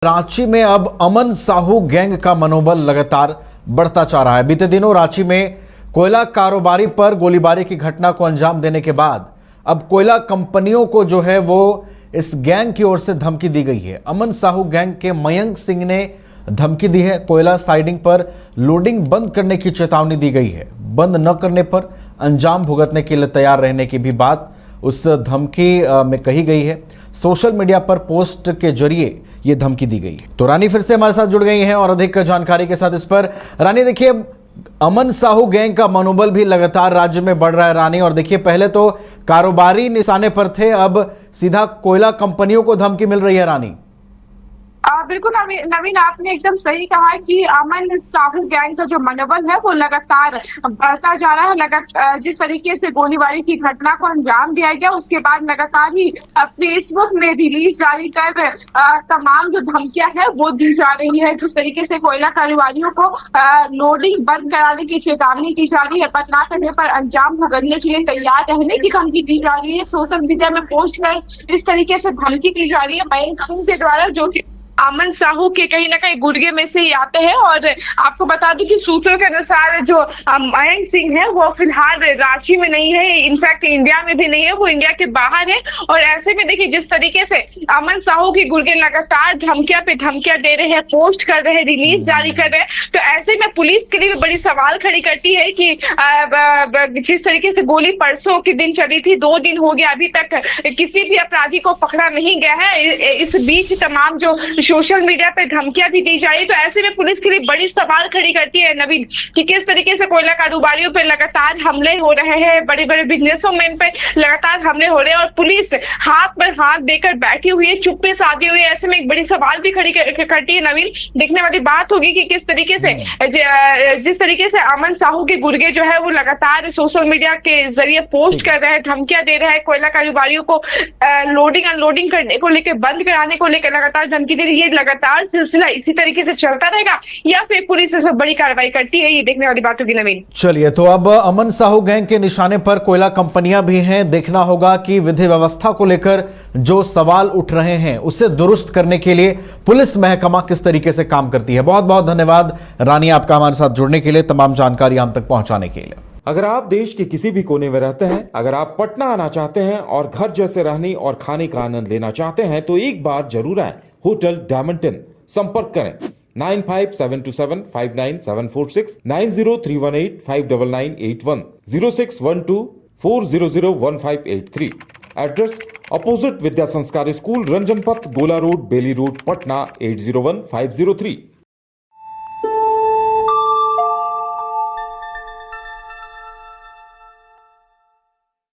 रांची में अब अमन साहू गैंग का मनोबल लगातार बढ़ता जा रहा है। बीते दिनों रांची में कोयला कारोबारी पर गोलीबारी की घटना को अंजाम देने के बाद अब कोयला कंपनियों को जो है वो इस गैंग की ओर से धमकी दी गई है। अमन साहू गैंग के मयंक सिंह ने धमकी दी है। कोयला साइडिंग पर लोडिंग बंद करने की चेतावनी दी गई है। बंद न करने पर अंजाम भुगतने के लिए तैयार रहने की भी बात उस धमकी में कही गई है। सोशल मीडिया पर पोस्ट के जरिए ये धमकी दी गई है। तो रानी फिर से हमारे साथ जुड़ गई हैं और अधिक जानकारी के साथ इस पर। रानी, देखिए, अमन साहू गैंग का मनोबल भी लगातार राज्य में बढ़ रहा है। रानी, और देखिए, पहले तो कारोबारी निशाने पर थे, अब सीधा कोयला कंपनियों को धमकी मिल रही है। रानी, बिल्कुल नवीन, आपने एकदम सही कहा कि अमन साहू गैंग का जो मनोबल है वो लगातार बढ़ता जा रहा है। लगातार जिस तरीके से गोलीबारी की घटना को अंजाम दिया गया, उसके बाद लगातार ही फेसबुक में रिलीज जारी कर तमाम जो धमकियां हैं वो दी जा रही है। जिस तरीके से कोयला कारोबारियों को लोडिंग बंद कराने की चेतावनी दी जा रही है, बंद न करने पर अंजाम भुगतने के लिए तैयार रहने की धमकी दी जा रही है। सोशल मीडिया में पोस्ट कर इस तरीके से धमकी दी जा रही है मयंक सिंह के द्वारा, जो कि अमन साहू के कहीं ना कहीं गुर्गे में से ही आते हैं। और आपको बता दूं कि सूत्रों के अनुसार जो मयंक सिंह है वो फिलहाल रांची में नहीं है, इनफैक्ट इंडिया में भी नहीं है, वो इंडिया के बाहर है। और ऐसे में देखिए, जिस तरीके से अमन साहू के गुर्गे लगातार धमकियां पे धमकियां दे रहे हैं, पोस्ट कर रहे हैं, रिलीज जारी कर रहे हैं, तो ऐसे में पुलिस के लिए भी बड़ी सवाल खड़ी करती है कि जिस तरीके से गोली परसों के दिन चली थी, 2 दिन हो गया, अभी तक किसी भी अपराधी को पकड़ा नहीं गया है। इस बीच तमाम जो सोशल मीडिया पे धमकियां भी दी जा रही, तो ऐसे में पुलिस के लिए बड़ी सवाल खड़ी करती है नवीन कि किस तरीके से कोयला कारोबारियों पे लगातार हमले हो रहे हैं, बड़े बड़े बिजनेसमैन पे लगातार हमले हो रहे हैं और पुलिस हाथ पर हाथ देकर बैठी हुई है, चुप्पे साधी हुई है। ऐसे में एक बड़ी सवाल भी खड़ी करती है नवीन। देखने वाली बात होगी कि किस तरीके से जिस तरीके से अमन साहू के गुर्गे जो है वो लगातार सोशल मीडिया के जरिए पोस्ट कर रहे हैं, धमकियां दे रहे हैं, कोयला कारोबारियों को लोडिंग अनलोडिंग करने को लेकर, बंद कराने को लेकर लगातार धमकी दे रही है। लगातार सिलसिला इसी तरीके से चलता रहेगा या फिर पुलिस इसमें बड़ी कार्रवाई करती है, ये देखने वाली बात होगी नवीन। चलिए, तो अब अमन साहू गैंग के निशाने पर कोयला कंपनियां भी हैं। देखना होगा कि विधि व्यवस्था को लेकर जो सवाल उठ रहे हैं उसे दुरुस्त करने के लिए पुलिस महकमा किस तरीके से काम करती है। बहुत बहुत धन्यवाद रानी, आपका हमारे साथ जुड़ने के लिए, तमाम जानकारी हम तक पहुंचाने के लिए। अगर आप देश के किसी भी कोने में रहते हैं, अगर आप पटना आना चाहते हैं और घर जैसे रहने और खाने का आनंद लेना चाहते हैं, तो एक बार जरूर आए होटल डायमंड इन। संपर्क करें 9572759746, 9031859981, 0612400158 एड्रेस अपोजिट विद्या संस्कार स्कूल, रंजन पथ, गोला रोड, बेली रोड, पटना 801503।